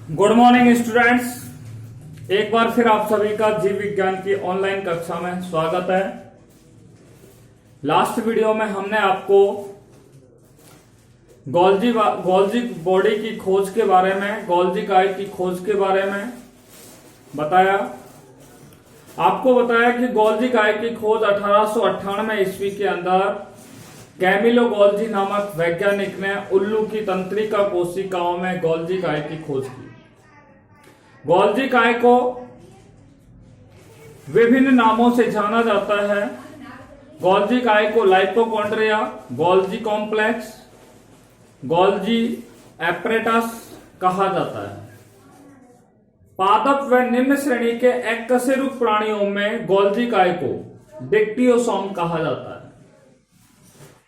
Good morning students. एक बार फिर आप सभी का जीव विज्ञान की ऑनलाइन कक्षा में स्वागत है। लास्ट वीडियो में हमने आपको गोल्जी बॉडी की खोज के बारे में, गोल्जी काय की खोज के बारे में बताया। आपको बताया कि गोल्जी काय की खोज 1898 ईस्वी के अंदर कैमिलो गोल्जी नामक वैज्ञानिक ने उल्लू की तंत्रिका कोशिकाओं में गोल्जी काय की खोज की। गोल्जी काय को विभिन्न नामों से जाना जाता है। गोल्जी काय को लाइपोकॉन्ड्रिया, गोल्जी कॉम्प्लेक्स, गोल्जी एपरेटस कहा जाता है। पादप व निम्न श्रेणी के एककशेरुक प्राणियों में गोल्जी काय को डिक्टियोसोम कहा जाता है।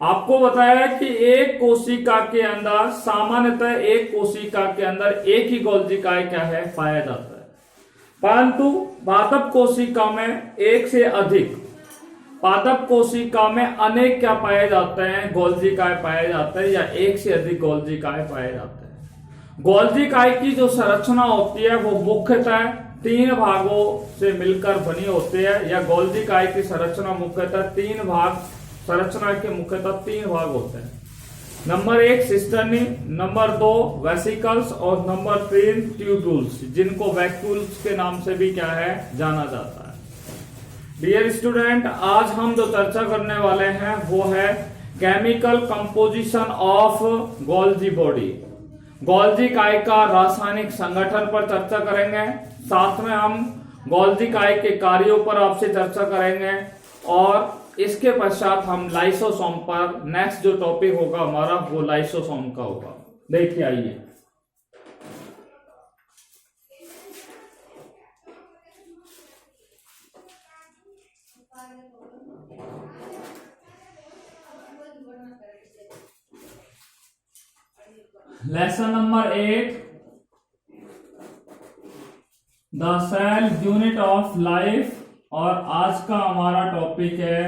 आपको बताया कि एक कोशिका के अंदर, सामान्यतः एक कोशिका के अंदर एक ही गोल्जी काय क्या है पाया जाता है, परंतु पादप कोशिका में एक से अधिक, पादप कोशिका में अनेक क्या पाए जाते हैं, गोल्जी काय पाए जाते हैं, या एक से अधिक गोल्जी काय पाए जाते हैं। गोल्जी काय की जो संरचना होती है वो मुख्यतः 3 भागों से मिलकर बनी होती है, या गोल्जी काय की संरचना मुख्यतः 3 भाग, संरचना के मुख्यतः 3 भाग होते हैं। नंबर 1 सिस्टर्नी, नंबर 2 वेसिकल्स और नंबर 3 ट्यूब्यूल्स, जिनको वैक्यूल्स के नाम से भी क्या है जाना जाता है। डियर स्टूडेंट, आज हम जो चर्चा करने वाले हैं वो है chemical composition of Golgi body. Golgi काय का रासायनिक संगठन पर चर्चा करेंगे, साथ में हम गोल्जी काय के कार्यों पर आपसे चर्चा करेंगे, और इसके पश्चात हम लाइसोसोम पर, नेक्स्ट जो टॉपिक होगा हमारा वो लाइसोसोम का होगा। देखिए आइए, lesson number 8, the cell unit of life, और आज का हमारा टॉपिक है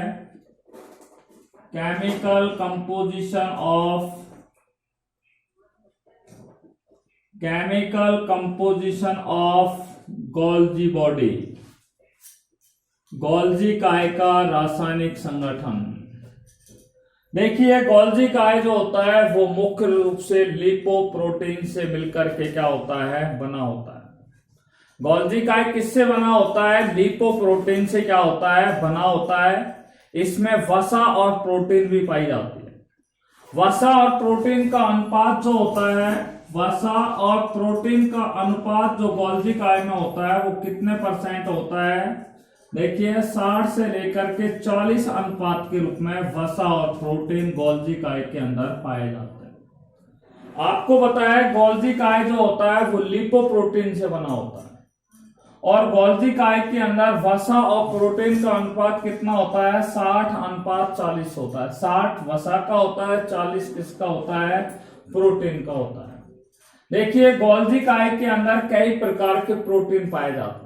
chemical composition of Golgi body, Golgi काय का रासायनिक संगठन। देखिए, गोल्जी काय जो होता है वो मुख्य रूप से लिपोप्रोटीन से मिलकर के क्या होता है, बना होता है। गोल्जी काय किससे बना होता है? लिपोप्रोटीन से क्या होता है, बना होता है। इसमें वसा और प्रोटीन भी पाई जाती है। वसा और प्रोटीन का अनुपात जो होता है, वसा और प्रोटीन का अनुपात जो गोल्जी काय में होता है वो कितने % होता है? देखिए, 60 से लेकर के 40 अनुपात के रूप में वसा और प्रोटीन गोल्जी काय के अंदर पाए जाते हैं। आपको बताया गोल्जी काय जो होता है वो लिपोप्रोटीन से बना होता है, और गोल्जी काय के अंदर वसा और प्रोटीन का अनुपात कितना होता है? 60:40 होता है। 60 वसा का होता है, 40 किसका होता है? प्रोटीन का होता है। देखिए, गोल्जी काय के अंदर कई प्रकार के प्रोटीन पाए जाते हैं।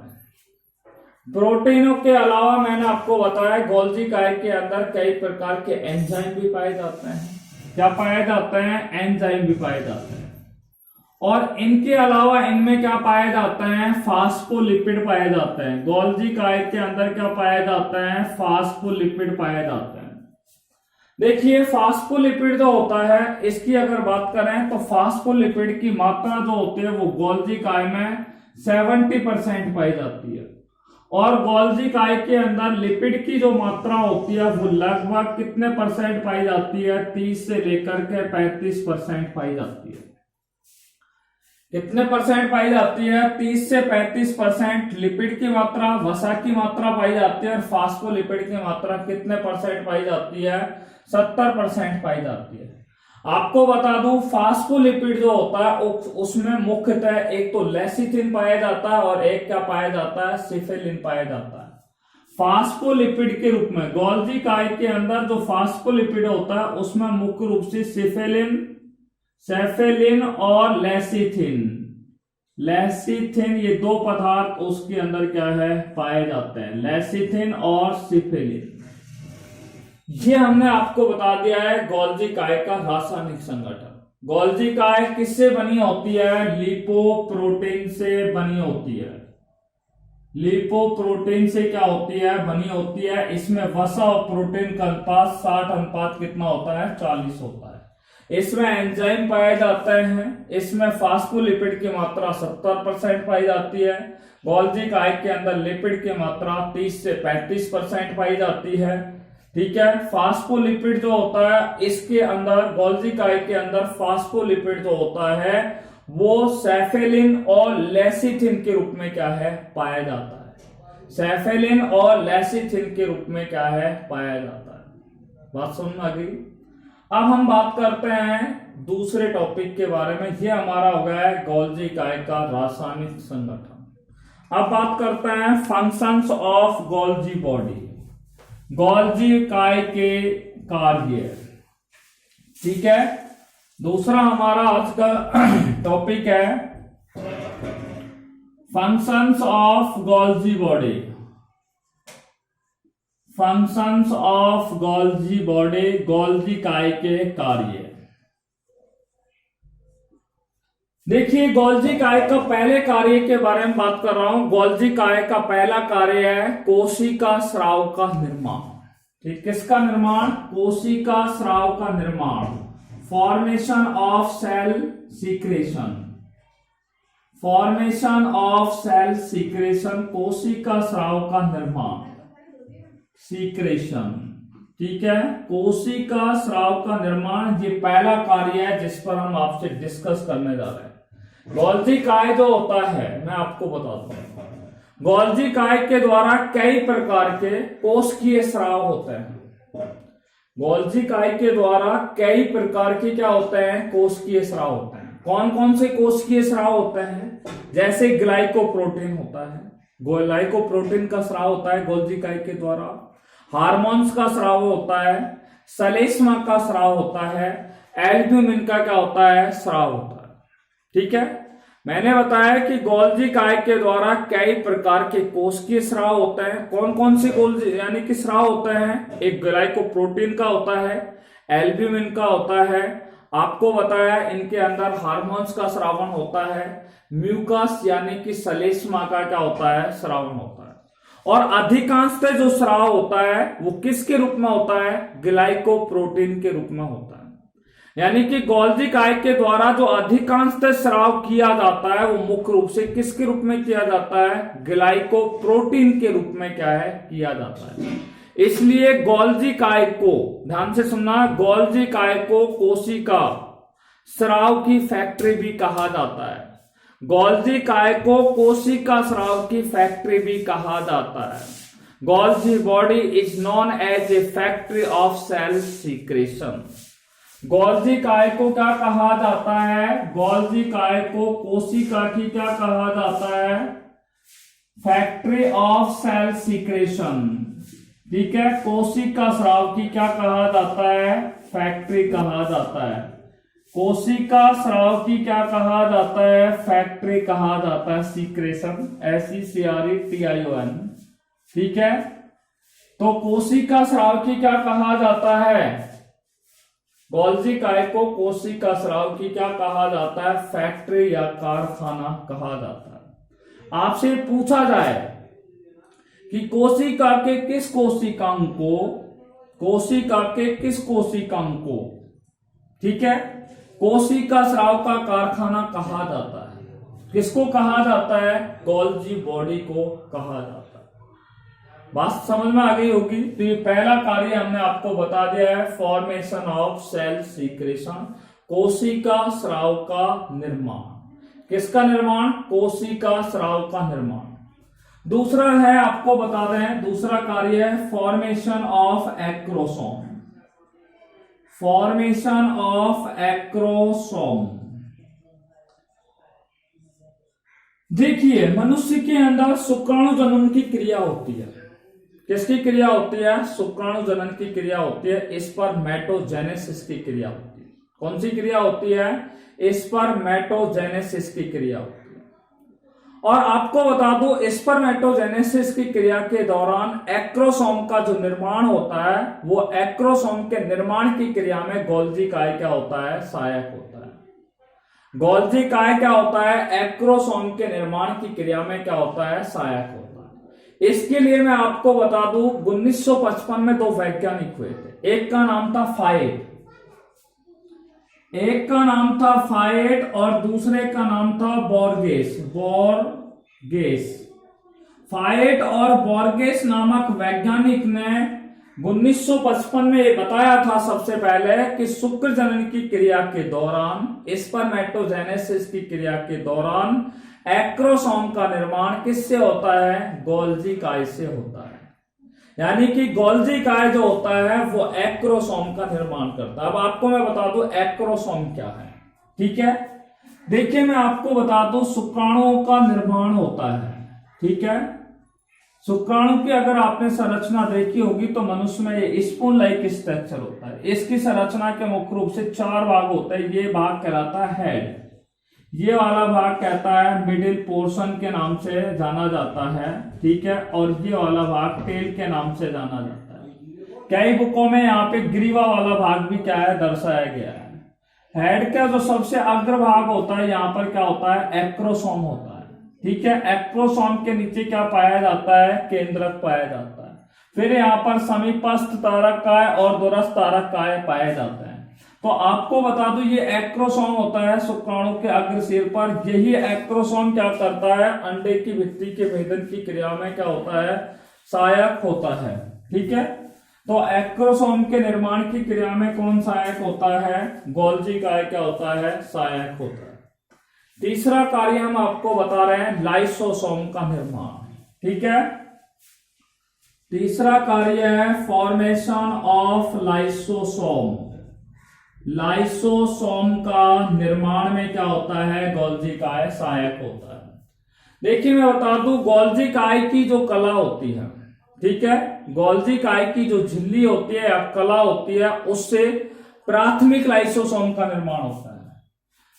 प्रोटीनों के अलावा मैंने आपको बताया गोल्जी काय के अंदर कई प्रकार के एंजाइम भी पाए जाते हैं। क्या पाए जाते हैं? एंजाइम भी पाए जाते हैं। और इनके अलावा इनमें क्या पाए जाते हैं? फास्फोलिपिड पाए जाते हैं। गोल्जी काय के अंदर क्या पाए जाते हैं? फास्फोलिपिड पाए जाते हैं। देखिए, फास्फोलिपिड जो होता है, इसकी अगर बात करें तो फास्फोलिपिड की मात्रा जो होती है वो गोल्जी काय में 70% पाई जाती है, और गोल्जी काय के अंदर लिपिड की जो मात्रा होती है वो लगभग कितने % पाई जाती है? 30 से लेकर के 35% पाई जाती है। कितने % पाई जाती है? 30 से 35% लिपिड की मात्रा, वसा की मात्रा पाई जाती है, और फास्फोलिपिड की मात्रा कितने % पाई जाती है? 70% पाई जाती है। आपको बता दूं, फास्फोलिपिड जो होता है उसमें मुख्यतः एक तो लेसिथिन पाया जाता है, और एक क्या पाया जाता है? सिफेलिन पाया जाता है। फास्फोलिपिड के रूप में गोल्जी काय के अंदर जो फास्फोलिपिड होता है उसमें मुख्य रूप से सेफेलिन और लेसिथिन, ये 2 पदार्थ उसके अंदर क्या है पाए जाते हैं, लेसिथिन और सिफेलिन। ये हमने आपको बता दिया है गोल्जी काय का रासायनिक संगठन। गोल्जी काय किससे बनी होती है? लिपोप्रोटीन से बनी होती है। लिपोप्रोटीन से क्या होती है? बनी होती है। इसमें वसा और प्रोटीन का अनुपात 60 अनुपात कितना होता है? 40 होता है। इसमें एंजाइम पाए जाते हैं। इसमें फास्फोलिपिड की मात्रा 70% पाई जाती है। गोल्जी काय के अंदर लिपिड की मात्रा 30 से 35% पाई जाती है। ठीक है। फास्फोलिपिड जो होता है इसके अंदर, गोल्जी काय के अंदर फास्फोलिपिड जो होता है वो सेफेलिन और लेसिथिन के रूप में क्या है? पाया जाता है। सेफेलिन और लेसिथिन के रूप में क्या है? पाया जाता है। बात समझ में आ गई? अब हम बात करते हैं दूसरे टॉपिक के बारे में। ये हमारा हो गया है गोल्जी काय का रासायनिक संगठन। अब बात करते हैं functions of Golgi body, Golgi काय के कार्य। ठीक है। दूसरा हमारा आज का टॉपिक है functions of Golgi body, functions of Golgi body, Golgi काय के कार्य। देखिए गोल्जी काय का पहले कार्य के बारे में बात कर रहा हूं। गोल्जी काय का पहला कार्य है कोशिका स्राव का निर्माण। ठीक, किसका निर्माण? कोशिका स्राव का निर्माण। Formation of cell secretion, formation of cell secretion, कोशिका स्राव का निर्माण, सीक्रेशन। ठीक है। कोशिका स्राव का निर्माण ये पहला कार्य है जिस पर हम आपसे डिस्कस करने जा रहे हैं। गोल्जी काय जो होता है मैं आपको बताता हूं। गोल्जी काय के द्वारा कई प्रकार के कोशिकीय स्राव होते हैं। गोल्जी काय के द्वारा कई प्रकार के क्या होते हैं? कोशिकीय स्राव होते हैं। कौन कौन से कोशिकीय स्राव होते हैं? जैसे ग्लाइकोप्रोटीन होता है, ग्लाइकोप्रोटीन का स्राव होता है गोल्जी काय के द्वारा। हार्मोन्स का स्राव होता है, सलेस्मा का स्राव होता है, एल्ब्यूमिन का क्या होता है? स्राव होता है। ठीक है। मैंने बताया कि गोल्जी काय के द्वारा कई प्रकार के कोशिकीय स्राव होते हैं। कौन कौन से गोल्जी यानी कि स्राव होते हैं? एक ग्लाइकोप्रोटीन का होता है, एल्ब्यूमिन का होता है, आपको बताया इनके अंदर हार्मोन्स का स्रावण होता है, म्यूकस यानी कि सलेस्मा का क्या होता है? स्रावण होता है। और अधिकांशतः जो स्राव होता है वो किसके रूप में होता है? ग्लाइकोप्रोटीन के रूप में होता है। यानी कि गोल्जी काय के द्वारा जो अधिकांशतः स्राव किया जाता है वो मुख्य रूप से किसके रूप में किया जाता है? ग्लाइकोप्रोटीन के रूप में क्या है? किया जाता है। इसलिए गोल्जी काय को, ध्यान से सुनना, गोल्जी काय को कोशिका स्राव की फैक्ट्री भी कहा जाता है। गोल्जी काय को कोशिका स्राव की फैक्ट्री भी कहा जाता है। Golgi body is known as a factory of cell secretion. Golgi काय को क्या कहा जाता है? गोल्जी काय को कोशिका की क्या कहा जाता है? Factory of cell secretion. ठीक है। कोशिका स्राव की क्या कहा जाता है? फैक्ट्री कहा जाता है। कोशिका स्राव की क्या कहा जाता है? फैक्ट्री कहा जाता है। Secretion, SECRETION। ठीक है। तो कोशिका स्राव की क्या कहा जाता है? गोल्जी काय को कोशिका स्राव की क्या कहा जाता है? फैक्ट्री या कारखाना कहा जाता है। आपसे पूछा जाए कि कोशिका के किस कोशिकांग को, कोशिका के किस कोशिकांग को, ठीक है, कोशिका स्राव का कारखाना कहा जाता है? किसको कहा जाता है? गोल्जी बॉडी को कहा जाता है। बात समझ में आ गई होगी। तो ये पहला कार्य हमने आपको बता दिया है, फॉर्मेशन ऑफ सेल सीक्रेशन, कोशिका स्राव का निर्माण। किसका निर्माण? कोशिका स्राव का निर्माण। दूसरा है, आपको बता दें, दूसरा कार्य है formation of acrosome, formation of acrosome. देखिए मनुष्य के अंदर शुक्राणु जनन की क्रिया होती है। किसकी क्रिया होती है? शुक्राणु जनन की क्रिया होती है। स्पर्मेटोजेनेसिस की क्रिया होती है। कौन सी क्रिया होती है? स्पर्मेटोजेनेसिस की क्रिया होती है। और आपको बता दूं, स्पर्मेटोजेनेसिस की क्रिया के दौरान एक्रोसोम का जो निर्माण होता है वो एक्रोसोम के निर्माण की क्रिया में गोल्जी काय क्या होता है? सहायक होता है। गोल्जी काय क्या होता है, एक्रोसोम के निर्माण की क्रिया में क्या होता है, सहायक होता है। इसके लिए मैं आपको बता दूं 1955 में दो वैज्ञानिक हुए थे, एक का नाम था फायट और दूसरे का नाम था बोर्गेस। फायट और बोर्गेस नामक वैज्ञानिक ने 1955 में ये बताया था सबसे पहले कि शुक्र जनन की क्रिया के दौरान, स्पर्मेटोजेनेसिस की क्रिया के दौरान एक्रोसोम का निर्माण किससे होता है, गोल्जी काय से होता है। यानी कि गोल्जी काय जो होता है वो एक्रोसोम का निर्माण करता है। अब आपको मैं बता दूं एक्रोसोम क्या है, ठीक है। देखिए मैं आपको बता दूं शुक्राणुओं का निर्माण होता है, ठीक है। शुक्राणु की अगर आपने संरचना देखी होगी तो मनुष्य में ये स्पून लाइक स्ट्रक्चर होता है। इसकी संरचना के मुख्य रूप से 4 भाग होते हैं। ये भाग कहलाता है हेड, ये वाला भाग कहता है मिडिल पोर्शन के नाम से जाना जाता है, ठीक है, और ये वाला भाग टेल के नाम से जाना जाता है। कई बुकों में यहाँ पे ग्रीवा वाला भाग भी क्या है, दर्शाया गया है। हेड का जो सबसे अग्रभाग होता है यहाँ पर क्या होता है, एक्रोसोम होता है, ठीक है। एक्रोसोम के नीचे क्या पाया जाता है, केंद्रक पाया जाता है। फिर यहाँ पर समीपस्थ तारक काय और दूरस्थ तारक काय पाए जाते हैं। तो आपको बता दूं ये एक्रोसोम होता है शुक्राणु के अग्र सिर पर। यही एक्रोसोम क्या करता है, अंडे की भित्ति के भेदन की क्रिया में क्या होता है, सहायक होता है, ठीक है। तो एक्रोसोम के निर्माण की क्रिया में कौन सहायक होता है, गोल्जी काय क्या होता है, सहायक होता है। तीसरा कार्य हम आपको बता रहे हैं लाइसोसोम का निर्माण, ठीक है। तीसरा कार्य है फॉर्मेशन ऑफ लाइसोसोम। लाइसोसोम का निर्माण में क्या होता है, गोल्जी काय सहायक होता है। देखिए मैं बता दूं गोल्जी काय की जो कला होती है, ठीक है, गोल्जी काय की जो झिल्ली होती है या कला होती है उससे प्राथमिक लाइसोसोम का निर्माण होता है।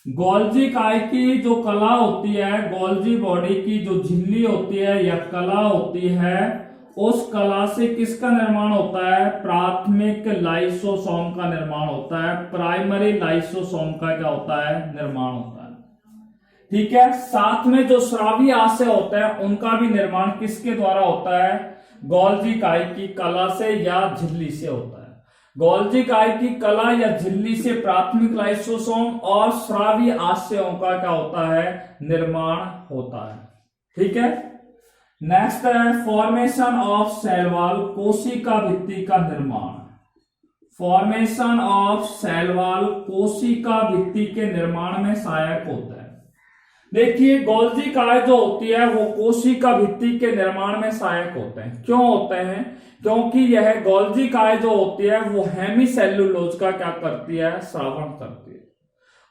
गोल्जी काय की जो कला होती है, गोल्जी बॉडी की जो झिल्ली होती है या कला होती है, उस कला से किसका निर्माण होता है, प्राथमिक लाइसोसोम का निर्माण होता है। प्राइमरी लाइसोसोम का क्या होता है, निर्माण होता है, ठीक है। साथ में जो स्रावी आशय होते हैं उनका भी निर्माण किसके द्वारा होता है, गोल्जी काय की कला से या झिल्ली से होता है। गोल्जी काय की कला या झिल्ली से प्राथमिक लाइसोसोम और स्रावी आशयों का क्या होता है, निर्माण होता है, ठीक है। नेक्स्ट है फॉर्मेशन ऑफ सेल वॉल, कोशिका भित्ति का निर्माण। फॉर्मेशन ऑफ सेल वॉल कोशिका भित्ति के निर्माण में सहायक होता है। देखिए गोल्जी काय जो होती है वो कोशिका भित्ति के निर्माण में सहायक होते हैं। क्यों होते हैं, क्योंकि यह गोल्जी काय जो होती है वो हेमीसेल्युलोज का क्या करती है, श्रावण करती है।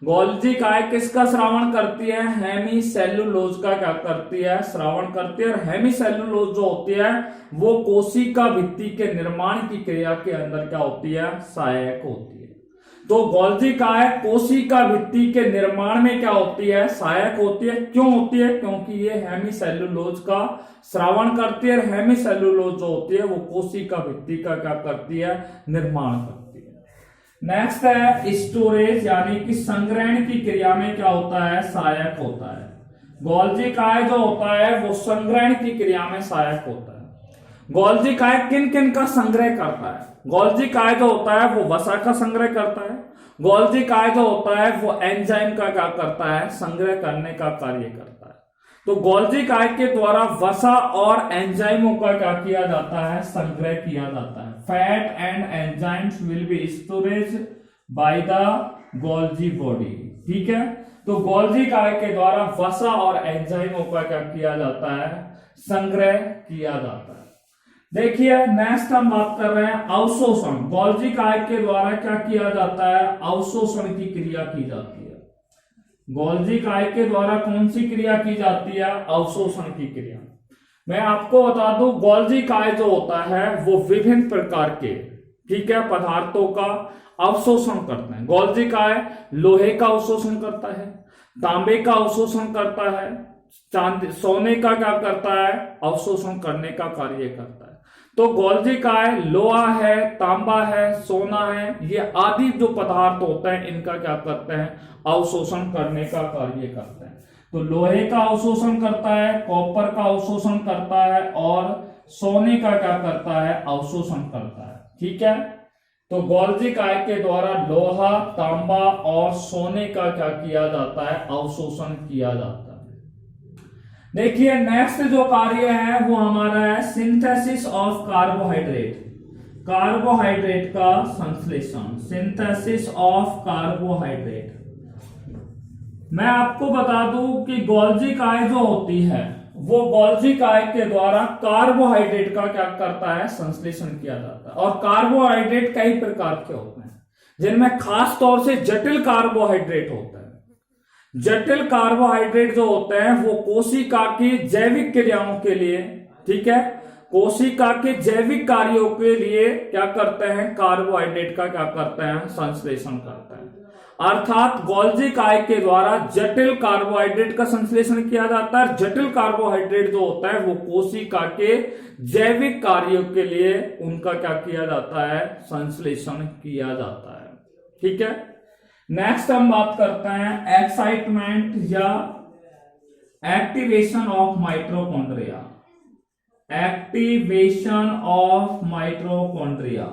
गोल्जी काय किसका श्रावण करती है, हेमीसेल्युलोज का क्या करती है, श्रावण करती है। और हेमीसेल्युलोज जो होती है वो कोशिका भित्ति के निर्माण की क्रिया के अंदर क्या होती है, सहायक होती है। तो गोल्जी काय कोशिका भित्ति के निर्माण में क्या होती है, सहायक होती है। क्यों होती है, क्योंकि ये हेमीसेल्युलोज का श्रावण करती है। हेमीसेल्युलोज जो होती है वो कोशिका भित्ति का क्या करती है, निर्माण करती है। नेक्स्ट है स्टोरेज, यानी कि संग्रहण की क्रिया में क्या होता है, सहायक होता है। गोल्जी काय जो होता है वो संग्रहण की क्रिया में सहायक होता है। गोल्जी काय किन किन का संग्रह करता है, गोल्जी काय जो होता है वो वसा का संग्रह करता है। गोल्जी काय जो होता है वो एंजाइम का क्या करता है, संग्रह करने का कार्य करता है। तो गोल्जी काय के द्वारा वसा और एंजाइमों का क्या किया जाता है, संग्रह किया जाता है। Fat and enzymes will be storage by the Golgi body, ठीक है। तो गोल्जी काय के द्वारा वसा और एंजाइमों का क्या किया जाता है, संग्रह किया जाता है। देखिए नेक्स्ट हम बात कर रहे हैं अवशोषण। गोल्जी काय के द्वारा क्या किया जाता है, अवशोषण की क्रिया की जाती है। गोल्जी काय के द्वारा कौन सी क्रिया की जाती है, अवशोषण की क्रिया। मैं आपको बता दूं गोल्जी काय जो होता है वो विभिन्न प्रकार के, ठीक है, पदार्थों का अवशोषण करते हैं। गोल्जी काय लोहे का अवशोषण करता है, तांबे का अवशोषण करता है, चांदी सोने का क्या करता है, अवशोषण करने का कार्य करता है। तो गोल्जी काय लोहा है, तांबा है, सोना है, ये आदि जो पदार्थ होते हैं इनका क्या करते हैं, अवशोषण करने का कार्य करते हैं। तो लोहे का अवशोषण करता है, कॉपर का अवशोषण करता है और सोने का क्या करता है, अवशोषण करता है। ठीक है, तो गोल्जी काय के द्वारा लोहा, तांबा और सोने का क्या किया जाता है, अवशोषण किया जाता है। देखिए नेक्स्ट जो कार्य है वो हमारा है सिंथेसिस ऑफ कार्बोहाइड्रेट, कार्बोहाइड्रेट का संश्लेषण, सिंथेसिस ऑफ कार्बोहाइड्रेट। मैं आपको बता दूं कि गोल्जी काय जो होती है वो गोल्जी काय के द्वारा कार्बोहाइड्रेट का क्या करता है, संश्लेषण किया जाता है। और कार्बोहाइड्रेट कई प्रकार के होते हैं जिनमें खास तौर से जटिल कार्बोहाइड्रेट होता है। जटिल कार्बोहाइड्रेट जो होते हैं वो कोशिका की जैविक क्रियाओं के लिए, ठीक है, कोशिका के जैविक कार्यों के लिए क्या करते हैं, कार्बोहाइड्रेट का क्या करते हैं, संश्लेषण करते हैं। अर्थात गोल्जी काय के द्वारा जटिल कार्बोहाइड्रेट का संश्लेषण किया जाता है। जटिल कार्बोहाइड्रेट जो होता है वो कोशिका के जैविक कार्यों के लिए उनका क्या किया जाता है, संश्लेषण किया जाता है। ठीक है, नेक्स्ट हम बात करते हैं एक्साइटमेंट या activation of mitochondria, activation of mitochondria,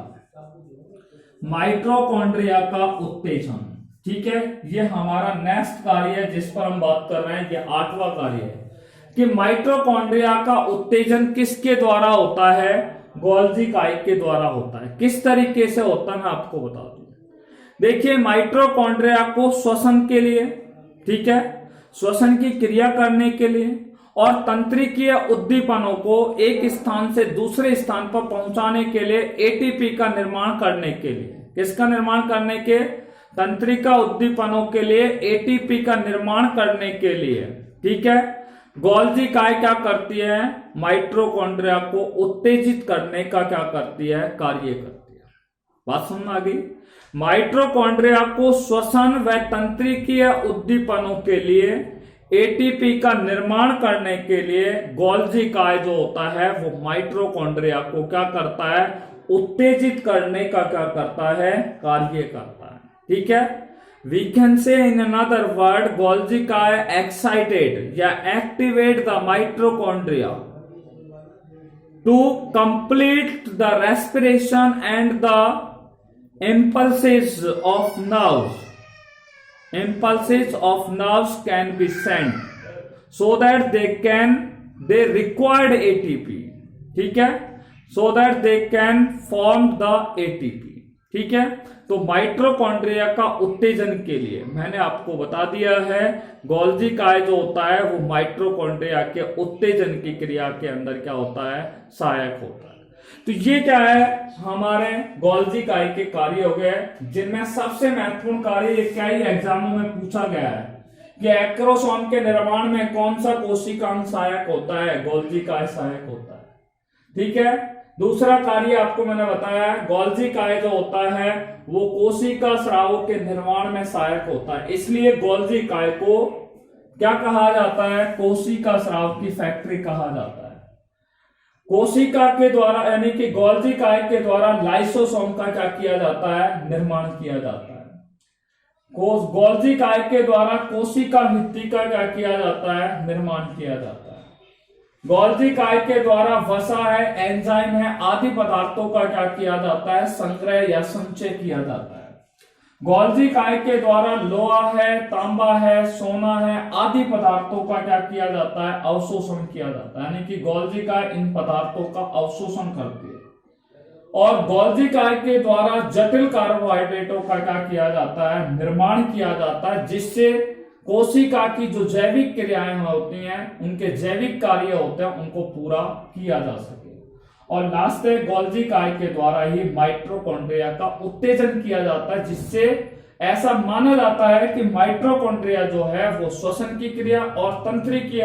mitochondria का उत्तेजन। ठीक है, ये हमारा नेक्स्ट कार्य है जिस पर हम बात कर रहे हैं, ये 8वां कार्य है कि माइटोकॉन्ड्रिया का उत्तेजन किसके द्वारा होता है, गोल्जी काय के द्वारा होता है। किस तरीके से होता है मैं आपको बता दूं। देखिए माइटोकॉन्ड्रिया को श्वसन के लिए, ठीक है, श्वसन की क्रिया करने के लिए और तंत्रिकीय उद्दीपनों को एक स्थान से दूसरे स्थान पर पहुंचाने के लिए, एटीपी का निर्माण करने के लिए, किसका निर्माण करने के, तंत्रिका उद्दीपनों के लिए एटीपी का निर्माण करने के लिए, ठीक है, गोल्जी काय क्या करती है, माइटोकॉन्ड्रिया को उत्तेजित करने का क्या करती है, कार्य करती है। बात समझ आ गई। माइटोकॉन्ड्रिया को श्वसन व तंत्रिकीय उद्दीपनों के लिए एटीपी का निर्माण करने के लिए गोल्जी काय जो होता है वो माइटोकॉन्ड्रिया को क्या करता है, उत्तेजित करने का क्या करता है, कार्य करता है। ठीक है, we can say in another word Golgi काय एक्साइटेड या activate the mitochondria to complete the respiration and the impulses of nerves, impulses of nerves can be sent so that they required ATP, ठीक है, so that they can form the ATP। ठीक है, तो mitochondria का उत्तेजन के लिए मैंने आपको बता दिया है गोल्जी काय जो होता है वो माइटोकॉन्ड्रिया के उत्तेजन की क्रिया के अंदर क्या होता है, सहायक होता है। तो ये क्या है, हमारे गोल्जी काय के कार्य हो गए जिनमें सबसे महत्वपूर्ण कार्य ये क्या ही एग्जामों में पूछा गया है कि एक्रोसोम के निर्माण में कौन सा कोशिकांग सहायक होता है, गोल्जी काय सहायक होता है। ठीक है, दूसरा कार्य आपको मैंने बताया गोल्जी काय जो होता है वो कोशिका स्रावों के निर्माण में सहायक होता है, इसलिए गोल्जी काय को क्या कहा जाता है, कोशिका स्राव की फैक्ट्री कहा जाता है। कोशिका के द्वारा यानी कि गोल्जी काय के द्वारा लाइसोसोम का क्या किया जाता है, निर्माण किया जाता है। गोल्जी काय के द्वारा कोशिका भित्ति का क्या किया जाता है, निर्माण किया जाता है। गोल्जी काय के द्वारा वसा है, एंजाइम है आदि पदार्थों का क्या किया जाता है, संग्रह या संचय किया जाता है। गोल्जी काय के द्वारा लोहा है, तांबा है, सोना है आदि पदार्थों का क्या किया जाता है, अवशोषण किया जाता है, यानी कि गोल्जी काय इन पदार्थों का अवशोषण करती है। और गोल्जी काय के द्वारा जटिल कार्बोहाइड्रेटों का क्या किया जाता है, निर्माण किया जाता है, जिससे कोशिका की जो जैविक क्रियाएं होती हैं, उनके जैविक कार्य होते हैं, उनको पूरा किया जा सके। और लास्ट है गोल्जी काय के द्वारा ही माइटोकॉन्ड्रिया का उत्तेजन किया जाता है, जिससे ऐसा माना जाता है कि माइटोकॉन्ड्रिया जो है वो श्वसन की क्रिया और तंत्रिकीय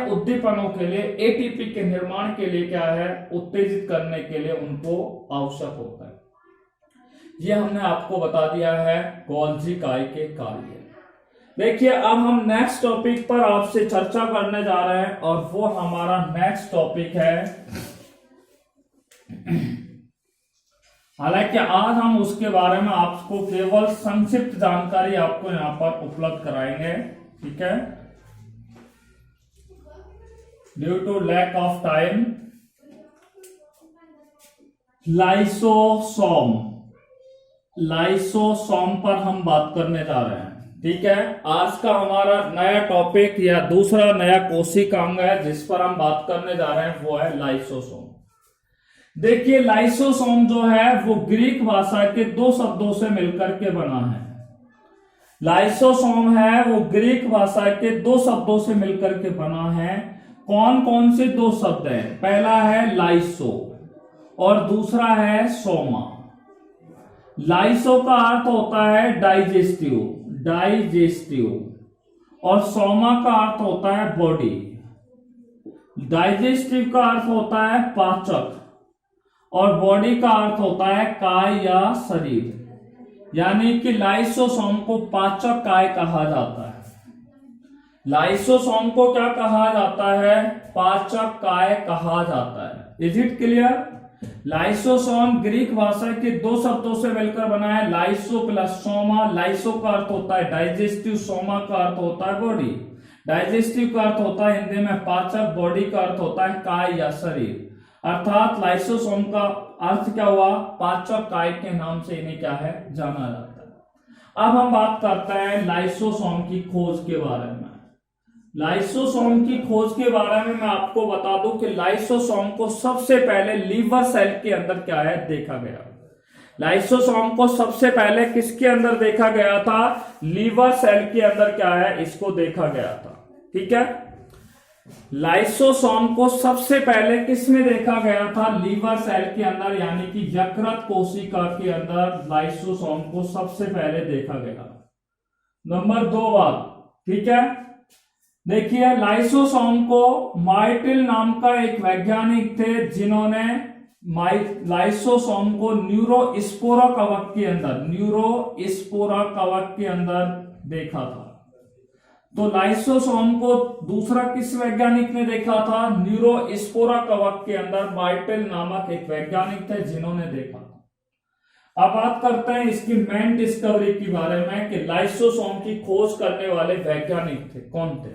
उद्दीपनों के लिए एटीपी के निर्माण के लिए क्या है, उत्तेजित करने के लिए उनको आवश्यक होता है। ये हमने आपको बता दिया है गोल्जी काय के कार्य। देखिए अब हम नेक्स्ट टॉपिक पर आपसे चर्चा करने जा रहे हैं और वो हमारा नेक्स्ट टॉपिक है, हालांकि आज हम उसके बारे में आपको केवल संक्षिप्त जानकारी आपको यहां पर उपलब्ध कराएंगे, ठीक है, due to lack of time. Lysosome पर हम बात करने जा रहे हैं, ठीक है। आज का हमारा नया टॉपिक या दूसरा नया कोशिकांग है जिस पर हम बात करने जा रहे हैं वो है लाइसोसोम। देखिए लाइसोसोम जो है वो ग्रीक भाषा के दो शब्दों से मिलकर के बना है। लाइसोसोम है वो ग्रीक भाषा के दो शब्दों से मिलकर के बना है। कौन कौन से दो शब्द हैं? पहला है लाइसो और दूसरा है सोमा। लाइसो का अर्थ होता है डाइजेस्टिव और सोमा का अर्थ होता है बॉडी। डाइजेस्टिव का अर्थ होता है पाचक और बॉडी का अर्थ होता है काय या शरीर, यानी कि लाइसोसोम को पाचक काय कहा जाता है। लाइसोसोम को क्या कहा जाता है? पाचक काय कहा जाता है। Is it clear? Lysosome Greek भाषा के दो शब्दों से मिलकर बना है, लाइसो प्लस सोमा। लाइसो का अर्थ होता है डाइजेस्टिव, सोमा का अर्थ होता है बॉडी। डाइजेस्टिव का अर्थ होता है हिंदी में पाचक, बॉडी का अर्थ होता है काय या शरीर। अर्थात लाइसोसोम का अर्थ क्या हुआ? पाचक काय के नाम से इन्हें क्या है जाना जाता है। अब हम बात करते हैं लाइसोसोम की खोज के बारे में। लाइसोसोम की खोज के बारे में मैं आपको बता दूं कि लाइसोसोम को सबसे पहले लीवर सेल के अंदर क्या है देखा गया। लाइसोसोम को सबसे पहले किसके अंदर देखा गया था? लीवर सेल के अंदर क्या है इसको देखा गया था, ठीक है। लाइसोसोम को सबसे पहले किसमें देखा गया था? लीवर सेल के अंदर, यानी कि यकृत कोशिका के अंदर लाइसोसोम को सबसे पहले देखा गया। नंबर 2 बात, ठीक है। देखिए लाइसोसोम को मार्टिल नाम का एक वैज्ञानिक थे जिन्होंने लाइसोसोम को न्यूरोस्पोरा कवक के अंदर देखा था। तो लाइसोसोम को दूसरा किस वैज्ञानिक ने देखा था? न्यूरोस्पोरा कवक के अंदर मार्टिल नामक एक वैज्ञानिक थे जिन्होंने देखा था। अब बात करते हैं इसकी मेन डिस्कवरी के बारे में कि लाइसोसोम की खोज करने वाले वैज्ञानिक थे कौन थे।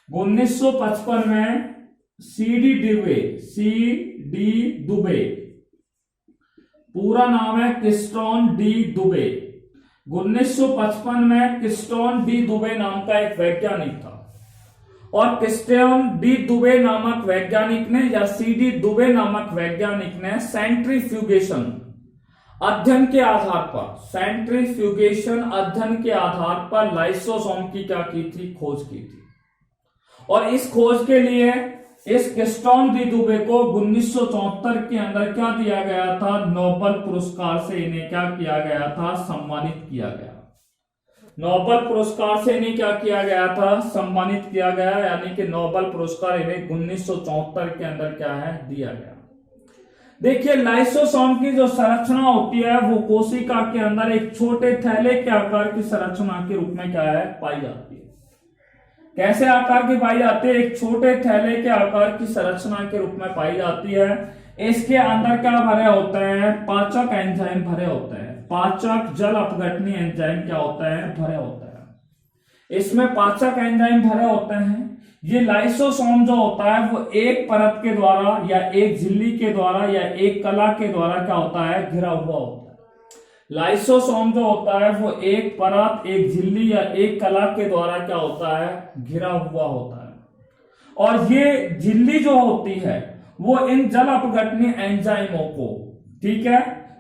1955 में सी डी दुबे, पूरा नाम है क्रिस्टोन डी दुबे। 1955 में क्रिस्टोन डी दुबे नाम का एक वैज्ञानिक था और क्रिस्टोन डी दुबे नामक वैज्ञानिक ने या सी डी दुबे नामक वैज्ञानिक ने सेंट्रीफ्यूगेशन अध्ययन के आधार पर लाइसोसोम की क्या की थी? खोज की थी। और इस खोज के लिए इस क्रिस्टोन डी दुबे को 1974 के अंदर क्या दिया गया था? नोबेल पुरस्कार से इन्हें क्या किया गया था? सम्मानित किया गया। नोबेल पुरस्कार से इन्हें क्या किया गया था? सम्मानित किया गया, यानी कि नोबेल पुरस्कार इन्हें 1974 के अंदर क्या है दिया गया। देखिए लाइसोसोम की जो संरचना होती है वो कोशिका के अंदर एक छोटे थैले के आकार की संरचना के रूप में क्या है पाई जाती है। कैसे आकार की पाई जाती है? एक छोटे थैले के आकार की संरचना के रूप में पाई जाती है। इसके अंदर क्या भरे होते हैं? पाचक एंजाइम भरे होते हैं। पाचक जल अपघटनी एंजाइम क्या होता है? भरे होते हैं। इसमें पाचक एंजाइम भरे होते हैं। ये लाइसोसोम जो होता है वो एक परत के द्वारा या एक झिल्ली के द्वारा या एक कला के द्वारा क्या होता है? घिरा हुआ होता है। लाइसोसोम जो होता है वो एक परत, एक झिल्ली या एक कला के द्वारा क्या होता है? घिरा हुआ होता है। और ये झिल्ली जो होती है वो इन जल अपघटनी एंजाइमों को, ठीक है,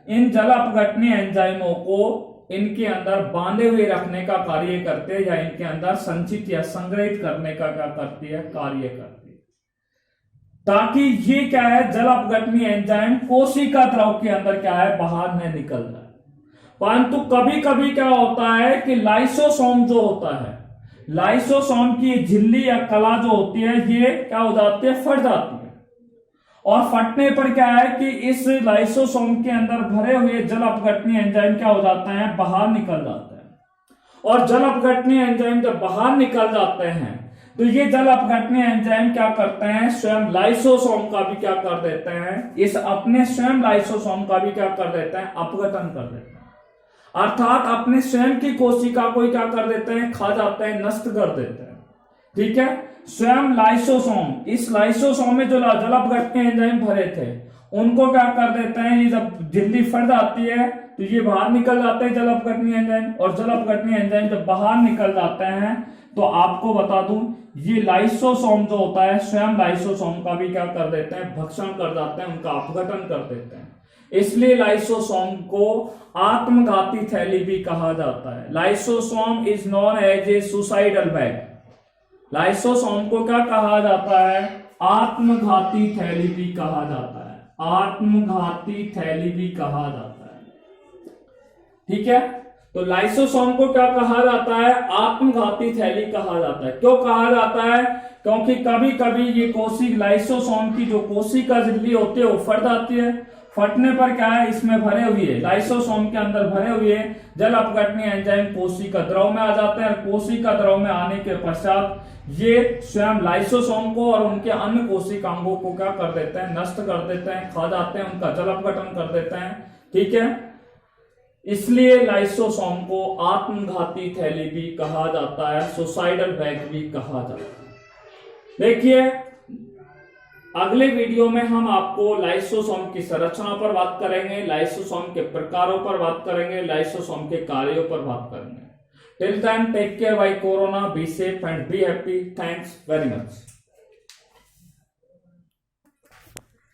इन जल अपघटनी एंजाइमों को इनके अंदर बांधे हुए रखने का कार्य करते हैं या इनके अंदर संचित या संग्रहित करने का क्या करती है? कार्य करती है, ताकि ये क्या है जल अपघटनी एंजाइम कोशिका द्रव के अंदर क्या है बाहर न निकल जाए। परंतु कभी कभी क्या होता है कि लाइसोसोम जो होता है, लाइसोसोम की झिल्ली या कला जो होती है ये क्या हो जाती है? फट जाती है। और फटने पर क्या है कि इस लाइसोसोम के अंदर भरे हुए जल अपघटनी एंजाइम क्या हो जाता है? बाहर निकल जाता है। और जल अपघटनीय एंजाइम जब बाहर निकल जाते हैं तो ये जल अपघटनीय एंजाइम क्या करते हैं, स्वयं लाइसोसोम का भी क्या कर देते हैं, इस अपने स्वयं लाइसोसोम का भी क्या कर देते हैं, अपघटन कर देते हैं। अर्थात अपने स्वयं की कोशिका को क्या कर देते हैं, खा जाते हैं, नष्ट कर देते हैं। ठीक है, स्वयं लाइसोसोम, इस लाइसोसोम में जो जल अपघटनीय एंजाइम भरे थे उनको क्या कर देते हैं, ये जब झिल्ली फट जाती है तो ये बाहर निकल जाते हैं जल अपघटनीय एंजाइम, और जल अपघटनीय एंजाइम जब बाहर निकल जाते हैं तो आपको बता दूं ये लाइसोसोम जो होता है स्वयं लाइसोसोम का भी क्या कर देते हैं, भक्षण कर जाते हैं, उनका अपघटन कर देते हैं। इसलिए लाइसोसोम को आत्मघाती थैली भी कहा जाता है। Lysosome is known as a suicidal bag. Lysosome को क्या कहा जाता है, आत्मघाती थैली भी कहा जाता है, आत्मघाती थैली भी कहा जाता है। ठीक है, तो लाइसोसोम को क्या कहा जाता है, आत्मघाती थैली कहा जाता है। क्यों कहा जाता है, क्योंकि कभी कभी ये कोशिका लाइसोसोम की जो कोशिका झिल्ली होती है वो फट जाती है। फटने पर क्या है, इसमें भरे हुए लाइसोसोम के अंदर भरे हुए जल अपघटनीय एंजाइम कोशिका द्रव में आ जाते हैं। कोशिका द्रव में आने के पश्चात ये स्वयं लाइसोसोम को और उनके अन्य कोशिकांगों को क्या कर देते हैं, नष्ट कर देते हैं, खा जाते हैं, उनका जल अपघटन कर देते हैं। ठीक है, इसलिए लाइसोसोम को आत्मघाती थैली भी कहा जाता है, सुसाइडल बैग भी कहा जाता है। देखिए अगले वीडियो में हम आपको लाइसोसोम की संरचना पर बात करेंगे, लाइसोसोम के प्रकारों पर बात करेंगे, लाइसोसोम के कार्यों पर बात करेंगे। Till then take care bye corona, be safe and be happy. Thanks very much.